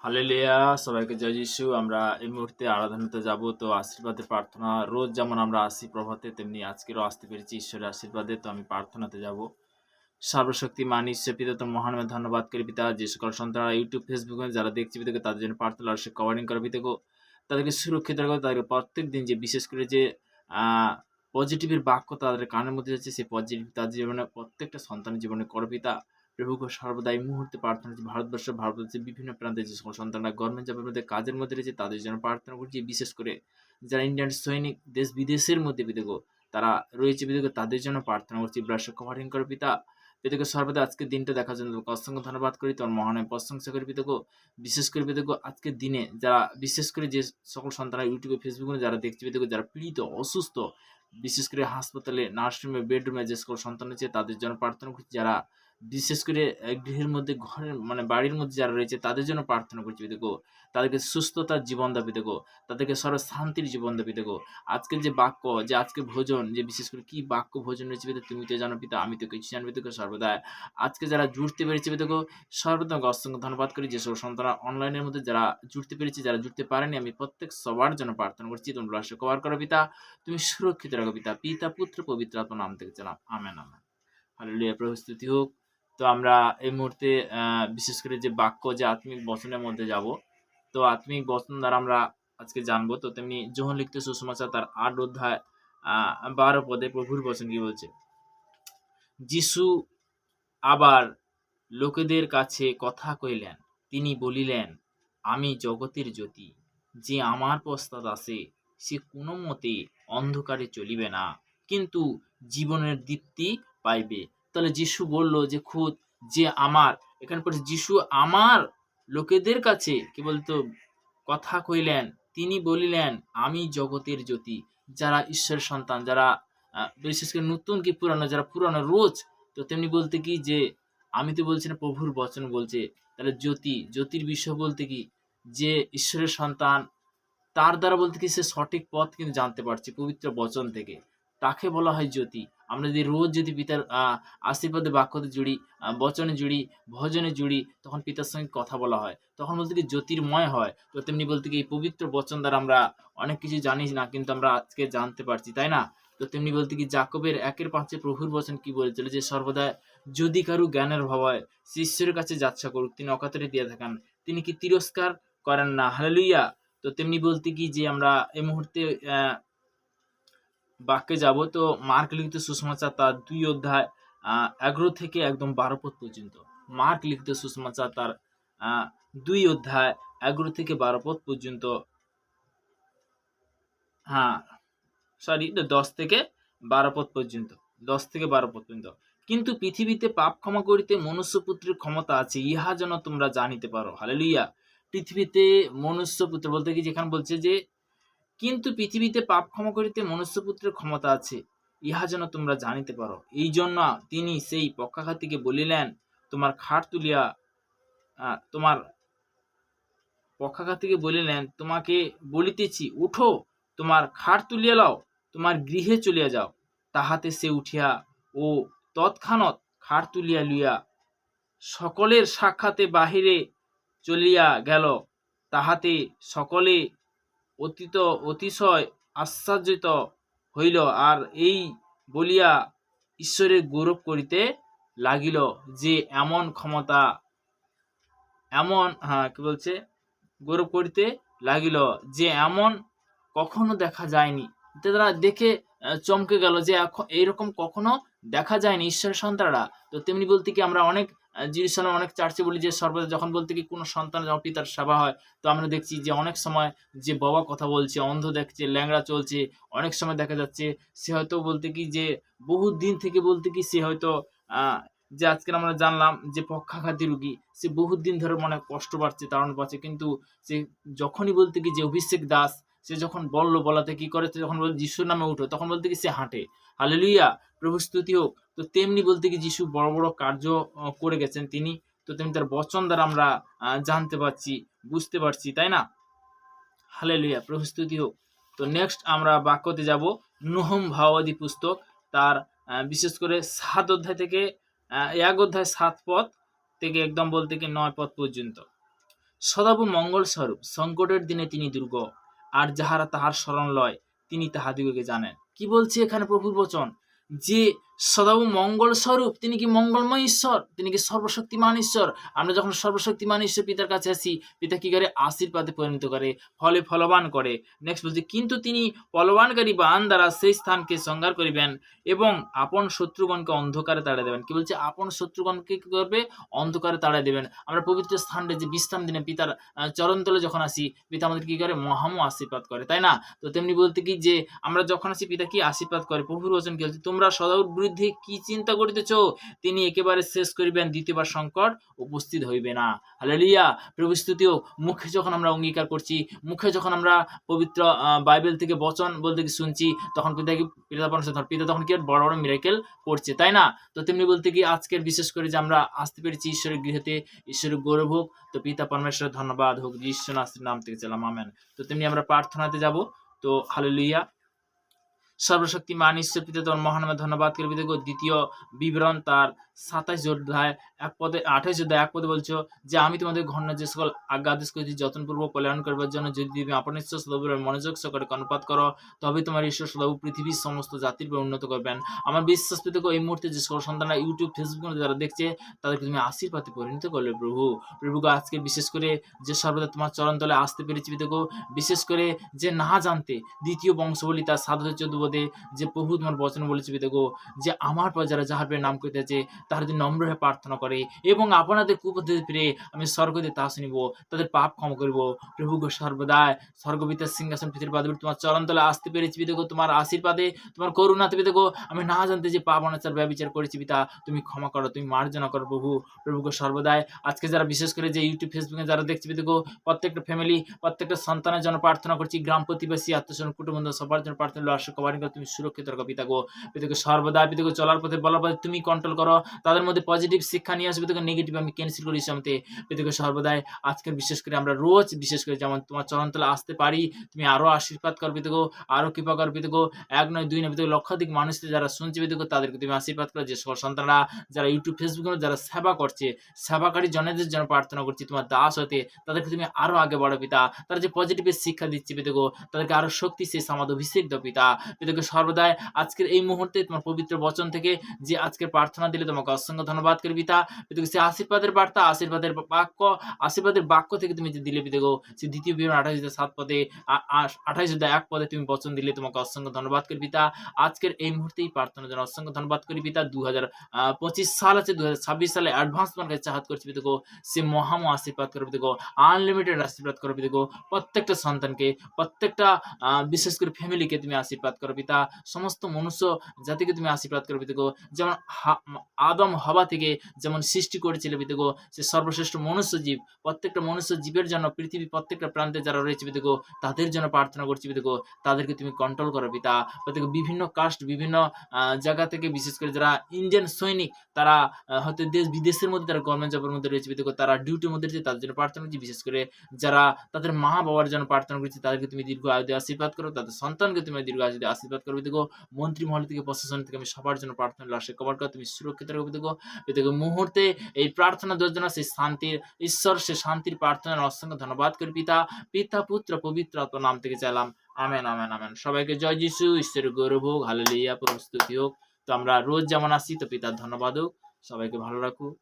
Hallelujah, সবাইকে জয় যিশু। আমরা এই মুহূর্তে আরাধনাতে যাব। তো আশীর্বাদের প্রার্থনা রোজ যেমন আমরা আসি প্রভাতে, তেমনি আজকেরও আসতে পেরেছি ঈশ্বরের আশীর্বাদে। তো আমি প্রার্থনাতে যাব। সর্বশক্তিমান ঈশ্বর পিতা, তো মহান ধন্যবাদ করি পিতা, যে সকল সন্তানরা ইউটিউব ফেসবুকে যারা দেখছে পিতাকে, তাদের জন্য প্রার্থনা আর সে কভারিং করে পিতাকে, তাদেরকে সুরক্ষিত রাখো। তাদেরকে প্রত্যেক দিন যে বিশেষ করে যে পজিটিভের বাক্য তাদের কানের মধ্যে যাচ্ছে, সেই পজিটিভ তাদের জীবনে প্রত্যেকটা সন্তানের জীবনে করো পিতা। প্রভুকে সর্বদা এই মুহূর্তে প্রার্থনা করছি, ভারতবর্ষের বিভিন্ন প্রান্তে যে সকল সন্তানরা গভর্নমেন্ট জবের মধ্যে কাজের মধ্যে রয়েছে, তাদের জন্য প্রার্থনা করছি। বিশেষ করে যারা ইন্ডিয়ান সৈনিক দেশ বিদেশের মধ্যে পিতাগো তারা রয়েছে পিতাগো, তাদের জন্য প্রার্থনা করছি। ব্রাশ কভারিং করে পিতা। পিতাকে সর্বদা আজকের দিনটা দেখার জন্য তোমাকে অসংখ্য ধন্যবাদ করি, তোমার মহানায় প্রশংসা করি পিতাগো। বিশেষ করে পিতাগো আজকের দিনে যারা বিশেষ করে যে সকল সন্তানরা ইউটিউবে ফেসবুকে যারা দেখছে পিতাগো, যারা পীড়িত অসুস্থ, বিশেষ করে হাসপাতালে নার্সিংহোমে বেডরুমে যে সকল সন্তান রয়েছে তাদের জন্য প্রার্থনা করছি। যারা বিশেষ করে গৃহের মধ্যে ঘরের বাড়ির মধ্যে যারা রয়েছে তাদের জন্য প্রার্থনা করছি পিতাগো। তাদেরকে সুস্থতার জীবন দাও পিতাগো, তাদেরকে সর্ব শান্তির জীবন দাও পিতাগো। আজকের যে বাক্য, যে আজকের ভোজন, যে বিশেষ করে কি বাক্য ভোজন রয়েছে পিতা, তুমি তো জানো পিতা, আমি তো কিছু জানি পিতাগো। সর্বদা আজকে যারা জুড়তে পেরেছে পিতাগো, সর্বদা অসংখ্য ধন্যবাদ করি। যে সব সন্তানরা অনলাইনের মধ্যে যারা জুড়তে পেরেছে, যারা জুড়তে পারেনি, আমি প্রত্যেক সবার জন্য প্রার্থনা করছি। তোমরা কভার করো পিতা, তুমি সুরক্ষিত রাখো পিতা। পিতা পুত্র পবিত্র আত্মার নাম থেকে চালাম, আমেন আমেন। হালেলুয়া, প্রভু স্তুতি হোক। তো আমরা এই মুহূর্তে বিশেষ করে যে বাক্য, যে আত্মিক বচনের মধ্যে যাব। তো আত্মিক বচন দ্বারা আমরা আজকে জানবো। তো তেমনি যোহন লিখিত সুসমাচার তার 8 অধ্যায় 12 পদে প্রভুর বচন কি বলছে। যিশু আবার লোকেদের কাছে কথা কইলেন, তিনি বলিলেন, আমি জগতের জ্যোতি। যে আমার পশ্চাৎ আসে, সে কোনো মতে অন্ধকারে চলিবে না, কিন্তু জীবনের দীপ্তি পাইবে। তাহলে যিশু বলল যে খুদ যে আমার, এখানে পড়ছে যিশু আমার লোকেদের কাছে কি বলতো কথা কইলেন, তিনি বলিলেন, আমি জগতের জ্যোতি। যারা ঈশ্বরের সন্তান, যারা বিশেষ করে নতুন কি পুরানো, যারা পুরানো রোজ, তো তেমনি বলতে কি যে আমি তো বলছি না, প্রভুর বচন বলছে। তাহলে জ্যোতির বিষয় বলতে কি যে ঈশ্বরের সন্তান, তার দ্বারা বলতে কি সে সঠিক পথ কিন্তু জানতে পারছে পবিত্র বচন থেকে, তাকে বলা হয় জ্যোতি। আমরা যদি রোজ যদি পিতার আশীর্বাদে বাক্যতে জুড়ি, বচনে জুড়ি, ভজনে জুড়ি, তখন পিতার সঙ্গে কথা বলা হয়, তখন বলতে কি জ্যোতির্ময় হয়। তো তেমনি বলতে কি এই পবিত্র বচন দ্বারা আমরা অনেক কিছু জানি না, কিন্তু আমরা আজকে জানতে পারছি, তাই না? তো তেমনি বলতে কি জাকবের 1:5 প্রভুর বচন কি বলেছিল, যে সর্বদা যদি কারু জ্ঞানের অভাব হয়, সে ঈশ্বরের কাছে যাচ্ছা করুক, তিনি অকাতরে দিয়ে থাকেন, তিনি কি তিরস্কার করেন না। হালেলুয়া। তো তেমনি বলতে কি যে আমরা এই মুহূর্তে বাক্যে যাব। তো মার্ক লিখিত সুসমাচার তার 2 অধ্যায় 11 থেকে একদম 12 পদ পর্যন্ত। মার্ক লিখিত সুসমাচার তার 2 অধ্যায় 11 থেকে 12 পদ পর্যন্ত। হ্যাঁ, সরি, 10 থেকে 12 পদ পর্যন্ত। 10 থেকে 12 পদ পর্যন্ত। কিন্তু পৃথিবীতে পাপ ক্ষমা করিতে মনুষ্যপুত্রের ক্ষমতা আছে, ইহা যেন তোমরা জানিতে পারো। হালেলুয়া। পৃথিবীতে মনুষ্যপুত্র বলতে কি যেখানে বলছে যে কিন্তু পৃথিবীতে পাপ ক্ষমা করিতে মনুষ্যপুত্রের ক্ষমতা আছে, ইহা যেন তোমরা জানিতে পারো। এই জন্য তিনি সেই পক্ষাঘাতীকে বলিলেন, তোমার খাট তুলিয়া তোমার পক্ষাঘাতীকে বলিলেন, তোমাকে বলিতেছি, উঠো, তোমার খাট তুলিয়া লও, তোমার গৃহে চলিয়া যাও। তাহাতে সে উঠিয়া ও তৎক্ষণাৎ খাট তুলিয়া লইয়া সকলের সাক্ষাতে বাহিরে চলিয়া গেল। তাহাতে সকলে অতিশয় আশ্চর্যিত হইল, আর এই বলিয়া ঈশ্বরের গৌরব করিতে লাগিল, যে এমন ক্ষমতা, কি বলছে, গৌরব করিতে লাগিল, যে এমন কখনো দেখা যায়নি। তারা দেখে চমকে গেল যে এইরকম কখনো দেখা যায়নি ঈশ্বরের সন্তানরা। তো তেমনি বলতে কি আমরা অনেক জেরুজালেম অনেক চার্চে বলি যে সর্বদা যখন বলতে কি কোনো সন্তান যখন পিতার সেবা হয়, তো আমরা দেখছি যে অনেক সময় যে বাবা কথা বলছে, অন্ধ দেখছে, ল্যাংড়া চলছে, অনেক সময় দেখা যাচ্ছে সে হয়তো বলতে কি যে বহু দিন থেকে বলতে কি সে হয়তো যে আজকে আমরা জানলাম যে পক্ষাঘাতী রুগী, সে বহুত দিন ধরে মনে কষ্ট পাচ্ছে, তাড়ানো পাচ্ছে, কিন্তু সে যখনই বলতে কি যে অভিষেক দাস, সে যখন বলাতে কি করে, যখন বলে যিশুর নামে উঠো, তখন বলতে কি সে হাঁটে। হালেলুয়া, প্রভু স্তুতি হোক। তো তেমনি বলতে কি যিশু বড় বড় কার্য করে গেছেন তিনি, তো তেমনি তার বচন দ্বারা আমরা জানতে পারছি, বুঝতে পারছি, তাই না? হালেলুয়া, প্রভু স্তুতি হোক। তো নেক্সট আমরা বাক্যতে যাব। নহম ভাওবাদী পুস্তক তার বিশেষ করে 7 অধ্যায় থেকে 1 অধ্যায় 7 পদ থেকে একদম বলতে কি 9 পদ পর্যন্ত। সদাবু মঙ্গল স্বরূপ, সংকটের দিনে তিনি দুর্গ, আর যাহারা তাহার শরণ লয় তিনি তাহাদিগকে জানেন। কি বলছে এখানে প্রভুর বচন, যে সদাবু মঙ্গল স্বরূপ, তিনি কি মঙ্গলময় ঈশ্বর, তিনি কি সর্বশক্তিমান ঈশ্বর। আমরা যখন সর্বশক্তিমান ঈশ্বর পিতার কাছে আসি, পিতা কি করে আশীর্বাদে পরিণত করে, ফলে ফলবান করে। নেক্সট বলছে, কিন্তু তিনি ফলবানকারী বান দ্বারা সেই স্থানকে সংহার করিবেন এবং আপন শত্রুগণকে অন্ধকারে তাড়াই দেবেন। কি বলছে, আপন শত্রুগণকে কি করবে, অন্ধকারে তাড়াই দেবেন। আমরা পবিত্র স্থানে যে বিশ্রাম দিনে পিতার চরণতলে যখন আসি, পিতা আমাদের কি করে, মহামো আশীর্বাদ করে, তাই না। তো তেমনি বলতে কি, যে আমরা যখন আসি পিতা কি আশীর্বাদ করে। প্রভুর বচন কি হচ্ছে, তোমরা সদাউর বিরুদ্ধে কি চিন্তা করিতেছ, তিনি একেবারে শেষ করিবেন, দ্বিতীয়বার সংকট উপস্থিত হইবে না। হালেলুয়া, প্রভু স্তুতি হোক। মুখে যখন আমরা অঙ্গীকার করছি, মুখে যখন আমরা পবিত্র বাইবেল থেকে বচন বলতে কি শুনছি, তখন পিতা তখন কি বড় বড় মিরাকেল করছে, তাই না। তো তেমনি বলতে কি, আজকের বিশেষ করে যে আমরা আসতে পেরেছি ঈশ্বরের গৃহতে, ঈশ্বরের গৌরব হোক। তো পিতা পরমেশ্বরের ধন্যবাদ হোক, যীশু নাসির নাম থেকে চালাম, আমেন। তো তেমনি আমরা প্রার্থনাতে যাব। তো হালেলুয়া। সর্বশক্তিমান ঈশ্বর পিতা তোমার মহানামে ধন্যবাদ করি। দ্বিতীয় বিবরণ তার 27 অধ্যায় 1 পদে, 28 অধ্যায় 1 পদে বলছো যে আমি তোমাদের ঘন যে সকল আজ্ঞা আদেশ করেছি যত্নপূর্বক পালন করবার জন্য, যদি তুমি আপন ঈশ্বর সদাপ্রভুর মনোযোগ সহকারে কর্ণপাত করো, তবে তোমার ঈশ্বর সদাপ্রভু পৃথিবীর সমস্ত জাতির উপর উন্নত করবেন। আমার বিশ্বাস পিতাকে এই মুহূর্তে যে সকল সন্তানরা ইউটিউব ফেসবুক যারা দেখছে, তাদেরকে তুমি আশীর্বাদে পরিণত করলে প্রভুকে আজকে বিশেষ করে যে সর্বদা তোমার চরণ তলে আসতে পেরেছি পিতাকে, বিশেষ করে যে না জানতে দ্বিতীয় বংশবলী তার 7:14 পদে যে প্রভু তোমার বচন বলেছে পিতাগো, যে আমার পর যারা যাহার পেয়ে নাম করিতেছে তারা যদি নম্র হয়ে প্রার্থনা করে এবং আপনাদের কুপদ্ধতি ফিরে আমি স্বর্গতে তা শুনিব, তাদের পাপ ক্ষমা করিব। প্রভুগো সর্বদাই স্বর্গপিতার সিংহাসন পৃথিবীর পাদে তোমার চরণতলে আসতে পেরেছি পিতাগো, তোমার আশীর্বাদে, তোমার করুণাতে পিতাগো। আমি না জানতে যে পাপ অনাচার ব্যভিচার করেছি পিতা, তুমি ক্ষমা করো, তুমি মার্জনা করো প্রভুগো সর্বদাই। আজকে যারা বিশেষ করে যে ইউটিউব ফেসবুকে যারা দেখছে পিতাগো, প্রত্যেকটা ফ্যামিলি, প্রত্যেকটা সন্তানের জন্য প্রার্থনা করছি, গ্রাম প্রতিবেশী আত্মীয় কুটুম্ব সবার জন্য প্রার্থনা কভারিং করে তুমি সুরক্ষিত রাখো পিতাগো। পিতাগো সর্বদা পিতাগো চলার পথে বলার পথে তুমি কন্ট্রোল করো, তাদের মধ্যে পজিটিভ শিক্ষা নিয়ে আসবে পিতাগো, নেগেটিভ আমি ক্যান্সেল করি সামতে পিতাগো সর্বদাই। আজকের বিশেষ করে আমরা রোজ বিশেষ করে যেমন তোমার চরণতলে আসতে পারি, তুমি আরো আশীর্বাদ কর পিতাগো, আরো কৃপা কর পিতাগো। 1 নয় 2 নয় পিতাগো, লক্ষাধিক মানুষদের যারা শুনছে পিতাগো, তাদেরকে তুমি আশীর্বাদ করো। যে সকল সন্তানরা যারা ইউটিউব ফেসবুকে যারা সেবা করছে, সেবাকারী জনদের জন্য প্রার্থনা করছি তোমার দাস হতে, তাদেরকে তুমি আরো আগে বাড়ো পিতা। তারা যে পজিটিভ শিক্ষা দিচ্ছে পিতাগো, তাদেরকে আরো শক্তি সেই সমাদ অভিষেক দাও পিতা। পিতাকে সর্বদাই আজকের এই মুহূর্তে তোমার পবিত্র বচন থেকে যে আজকের প্রার্থনা দিলে তোমাকে অসংখ্য ধন্যবাদ করি পিতা। পিতাকে সেই আশীর্বাদের বার্তা, আশীর্বাদের বাক্য, আশীর্বাদের বাক্য থেকে তুমি যে দিলে পিতাগো, সেই দ্বিতীয় বিবরণ 28:7 পদে, 28:1 পদে তুমি বচন দিলে, তোমাকে অসংখ্য ধন্যবাদ করি পিতা। আজকের এই মুহূর্তেই প্রার্থনার জন্য অসংখ্য ধন্যবাদ করি পিতা। 2025 সাল আছে, 2026 সালে অ্যাডভান্স তোমার কাছে চাহাত করছি পিতাগো, সে মহামো আশীর্বাদ করো পিতাগো, আনলিমিটেড আশীর্বাদ করো পিতাগো। প্রত্যেকটা সন্তানকে, প্রত্যেকটা বিশেষ করে ফ্যামিলিকে তুমি আশীর্বাদ করো পিতা। সমস্ত মনুষ্য জাতিকে তুমি আশীর্বাদ করো পিতাগো। যেমন আদম হওয়া থেকে যেমন সৃষ্টি করেছিলে পিতাগো, সে সর্বশ্রেষ্ঠ মনুষ্য জীব, প্রত্যেকটা মনুষ্য জীবের জন্য পৃথিবীর প্রত্যেকটা প্রান্তে যারা রয়েছে পিতাগো, তাদের জন্য প্রার্থনা করছি পিতাগো, তাদেরকে তুমি কন্ট্রোল করো পিতা। পিতাগো বিভিন্ন কাস্ট, বিভিন্ন জায়গা থেকে, বিশেষ করে যারা ইন্ডিয়ান সৈনিক, তারা হয়তো দেশ বিদেশের মধ্যে তারা গভর্নমেন্ট জবের মধ্যে রয়েছে পিতাগো, তারা ডিউটির মধ্যে রয়েছে, তাদের জন্য প্রার্থনা করছি। বিশেষ করে যারা তাদের মা বাবার জন্য প্রার্থনা করছি, তাদেরকে তুমি দীর্ঘ আয়ু দিয়ে আশীর্বাদ করো, তাদের সন্তানকে তুমি দীর্ঘ আয়ু দিয়ে আশীর্বাদ করো পিতাগো। মন্ত্রী মহল থেকে, প্রশাসন থেকে আমি সবার জন্য প্রার্থনা লাশে কভার করো, তুমি সুরক্ষিত রাখো পিতাগো। পিতাগো মুহূর্তে এই প্রার্থনা দেওয়ার জন্য সেই শান্তির ঈশ্বর, সে শান্তির প্রার্থনার অসংখ্য ধন্যবাদ করি পিতা। পিতা পুত্র পবিত্র আত্মার নাম থেকে চাইলাম, আমেন আমেন আমেন। সবাইকে জয় যিশু, ঈশ্বরের গৌরব হোক, হালেলুয়া, প্রস্তুতি হোক। তো আমরা রোজ যেমন আসি, তো পিতার ধন্যবাদ হোক। সবাইকে ভালো রাখুক।